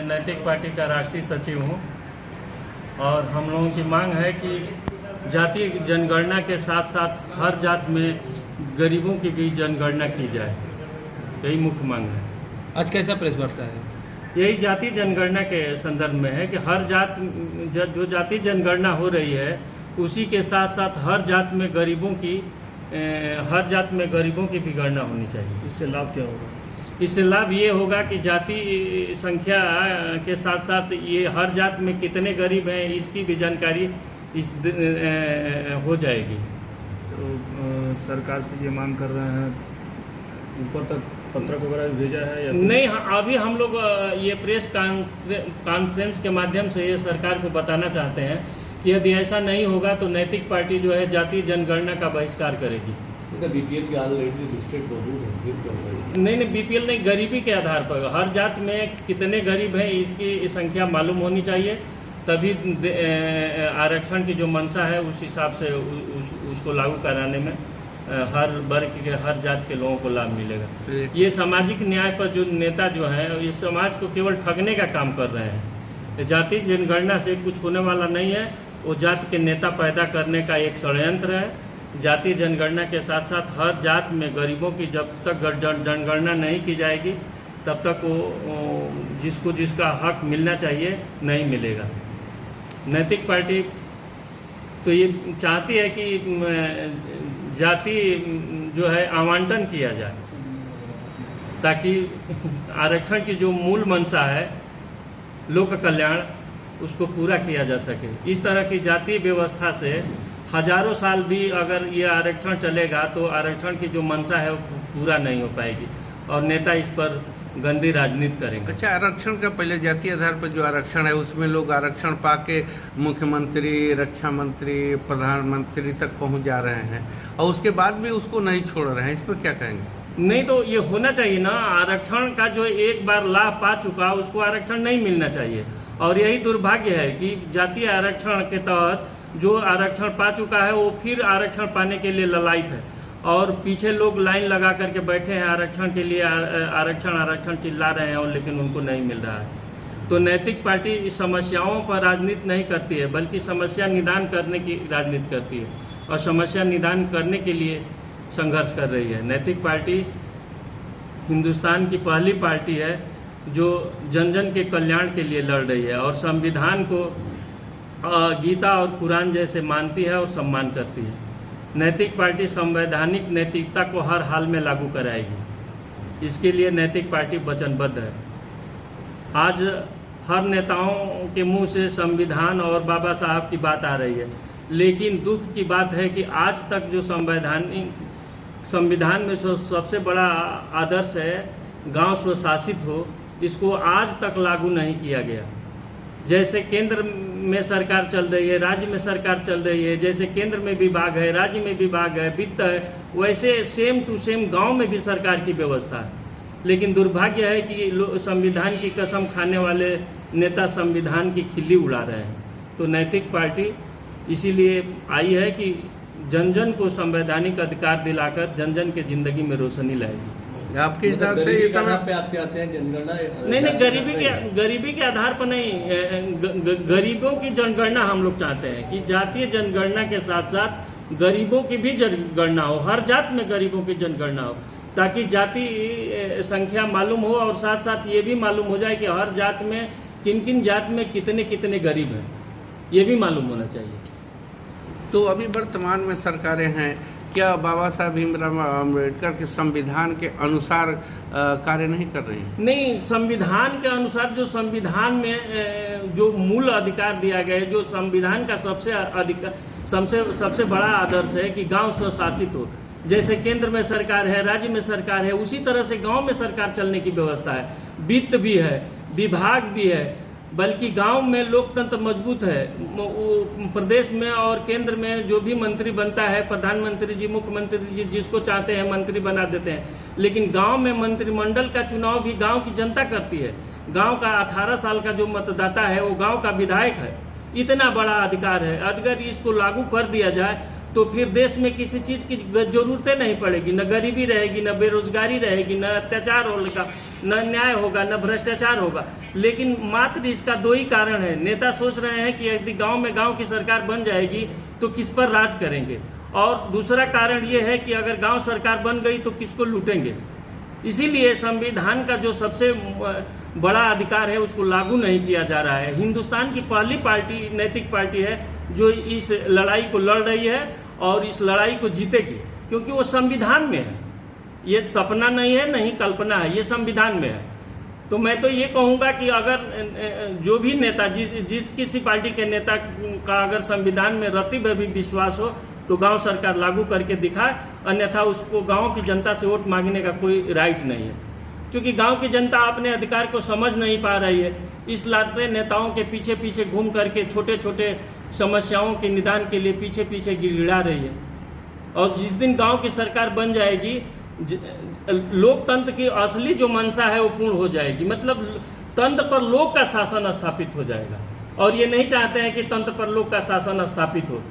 नैतिक पार्टी का राष्ट्रीय सचिव हूँ और हम लोगों की मांग है कि जातीय जनगणना के साथ साथ हर जात में गरीबों की भी जनगणना की जाए। यही मुख्य मांग है। आज कैसा प्रेस वार्ता है? यही जातीय जनगणना के संदर्भ में है कि हर जात जो जातीय जनगणना हो रही है उसी के साथ साथ हर जात में गरीबों की भी गणना होनी चाहिए। इससे लाभ क्या होगा? इससे लाभ ये होगा कि जाति संख्या के साथ साथ ये हर जात में कितने गरीब हैं इसकी भी जानकारी हो जाएगी। तो सरकार से ये मांग कर रहे हैं, ऊपर तक पत्रक वगैरह भेजा है या नहीं? अभी हम लोग ये प्रेस कॉन्फ्रेंस के माध्यम से ये सरकार को बताना चाहते हैं कि यदि ऐसा नहीं होगा तो नैतिक पार्टी जो है जातीय जनगणना का बहिष्कार करेगी। बीपीएल की ऑलरेडी लिस्टेड मौजूद है। नहीं, बीपीएल नहीं, गरीबी के आधार पर हर जात में कितने गरीब हैं इसकी संख्या मालूम होनी चाहिए, तभी आरक्षण की जो मंशा है उस हिसाब से उसको लागू कराने में हर वर्ग के हर जात के लोगों को लाभ मिलेगा। ये सामाजिक न्याय पर जो नेता जो हैं ये समाज को केवल ठगने का काम कर रहे हैं। जातीय जनगणना से कुछ होने वाला नहीं है, वो जात के नेता पैदा करने का एक षड्यंत्र है। जातीय जनगणना के साथ साथ हर जात में गरीबों की जब तक जनगणना नहीं की जाएगी तब तक वो जिसका हक मिलना चाहिए नहीं मिलेगा। नैतिक पार्टी तो ये चाहती है कि जाति जो है आवंटन किया जाए ताकि आरक्षण की जो मूल मंशा है लोक कल्याण उसको पूरा किया जा सके। इस तरह की जातीय व्यवस्था से हजारों साल भी अगर ये आरक्षण चलेगा तो आरक्षण की जो मंशा है वो पूरा नहीं हो पाएगी और नेता इस पर गंदी राजनीति करेंगे। अच्छा, आरक्षण का पहले जातीय आधार पर जो आरक्षण है उसमें लोग आरक्षण पाके मुख्यमंत्री, रक्षा मंत्री, प्रधानमंत्री तक पहुंच जा रहे हैं और उसके बाद भी उसको नहीं छोड़ रहे हैं, इस पर क्या कहेंगे? नहीं तो ये होना चाहिए ना, आरक्षण का जो एक बार लाभ पा चुका उसको आरक्षण नहीं मिलना चाहिए। और यही दुर्भाग्य है कि जातीय आरक्षण के तहत जो आरक्षण पा चुका है वो फिर आरक्षण पाने के लिए ललायित है और पीछे लोग लाइन लगा करके बैठे हैं आरक्षण के लिए, आरक्षण चिल्ला रहे हैं और लेकिन उनको नहीं मिल रहा है। तो नैतिक पार्टी समस्याओं पर राजनीति नहीं करती है बल्कि समस्या निदान करने की राजनीति करती है और समस्या निदान करने के लिए संघर्ष कर रही है। नैतिक पार्टी हिंदुस्तान की पहली पार्टी है जो जन जन के कल्याण के लिए लड़ रही है और संविधान को गीता और कुरान जैसे मानती है और सम्मान करती है। नैतिक पार्टी संवैधानिक नैतिकता को हर हाल में लागू कराएगी, इसके लिए नैतिक पार्टी वचनबद्ध है। आज हर नेताओं के मुंह से संविधान और बाबा साहब की बात आ रही है, लेकिन दुख की बात है कि आज तक जो संविधान में जो सबसे बड़ा आदर्श है गांव स्वशासित हो, इसको आज तक लागू नहीं किया गया। जैसे केंद्र में सरकार चल रही है, राज्य में सरकार चल रही है, जैसे केंद्र में विभाग है, राज्य में विभाग है, वित्त है, वैसे सेम टू सेम गांव में भी सरकार की व्यवस्था है। लेकिन दुर्भाग्य है कि संविधान की कसम खाने वाले नेता संविधान की खिल्ली उड़ा रहे हैं। तो नैतिक पार्टी इसीलिए आई है कि जन जन को संवैधानिक अधिकार दिलाकर जन जन के जिंदगी में रोशनी लाएगी। आपके हिसाब से ये समय पे आप चाहते हैं जनगणना? नहीं, गरीबी के आधार पर नहीं, गरीबों की जनगणना हम लोग चाहते हैं कि जातीय जनगणना के साथ साथ गरीबों की भी जनगणना हो, हर जात में गरीबों की जनगणना हो ताकि जाति संख्या मालूम हो और साथ साथ ये भी मालूम हो जाए कि हर जात में किन किन जात में कितने कितने गरीब हैं, ये भी मालूम होना चाहिए। तो अभी वर्तमान में सरकारें हैं, क्या बाबा साहब भीमराव अम्बेडकर के संविधान के अनुसार कार्य नहीं कर रही हैं? नहीं, संविधान के अनुसार जो संविधान में जो मूल अधिकार दिया गया है, जो संविधान का सबसे बड़ा आदर्श है कि गांव स्वशासित हो। जैसे केंद्र में सरकार है, राज्य में सरकार है, उसी तरह से गांव में सरकार चलने की व्यवस्था है। वित्त भी है, विभाग भी है, बल्कि गांव में लोकतंत्र मजबूत है। प्रदेश में और केंद्र में जो भी मंत्री बनता है, प्रधानमंत्री जी, मुख्यमंत्री जी जिसको चाहते हैं मंत्री बना देते हैं, लेकिन गांव में मंत्रिमंडल का चुनाव भी गांव की जनता करती है। गांव का 18 साल का जो मतदाता है वो गांव का विधायक है। इतना बड़ा अधिकार है, अगर इसको लागू कर दिया जाए तो फिर देश में किसी चीज़ की ज़रूरतें नहीं पड़ेगी, न गरीबी रहेगी, न बेरोजगारी रहेगी, न अत्याचार होगा, न न्याय होगा, न भ्रष्टाचार होगा। लेकिन मात्र इसका दो ही कारण है। नेता सोच रहे हैं कि यदि गांव में गांव की सरकार बन जाएगी तो किस पर राज करेंगे, और दूसरा कारण ये है कि अगर गांव सरकार बन गई तो किसको लूटेंगे। इसीलिए संविधान का जो सबसे बड़ा अधिकार है उसको लागू नहीं किया जा रहा है। हिंदुस्तान की पहली पार्टी नैतिक पार्टी है जो इस लड़ाई को लड़ रही है और इस लड़ाई को जीतेगी, क्योंकि वो संविधान में है। ये सपना नहीं है, नहीं कल्पना है, ये संविधान में है। तो मैं तो ये कहूँगा कि अगर जो भी नेता जिस किसी पार्टी के नेता का अगर संविधान में रति भर भी विश्वास हो तो गांव सरकार लागू करके दिखाए, अन्यथा उसको गांव की जनता से वोट मांगने का कोई राइट नहीं है। क्योंकि गांव की जनता अपने अधिकार को समझ नहीं पा रही है, इस लाते नेताओं के पीछे पीछे घूम करके छोटे छोटे समस्याओं के निदान के लिए पीछे पीछे गिड़गिड़ा रही है। और जिस दिन गांव की सरकार बन जाएगी, लोकतंत्र की असली जो मंशा है वो पूर्ण हो जाएगी। मतलब तंत्र पर लोक का शासन स्थापित हो जाएगा, और ये नहीं चाहते हैं कि तंत्र पर लोक का शासन स्थापित हो।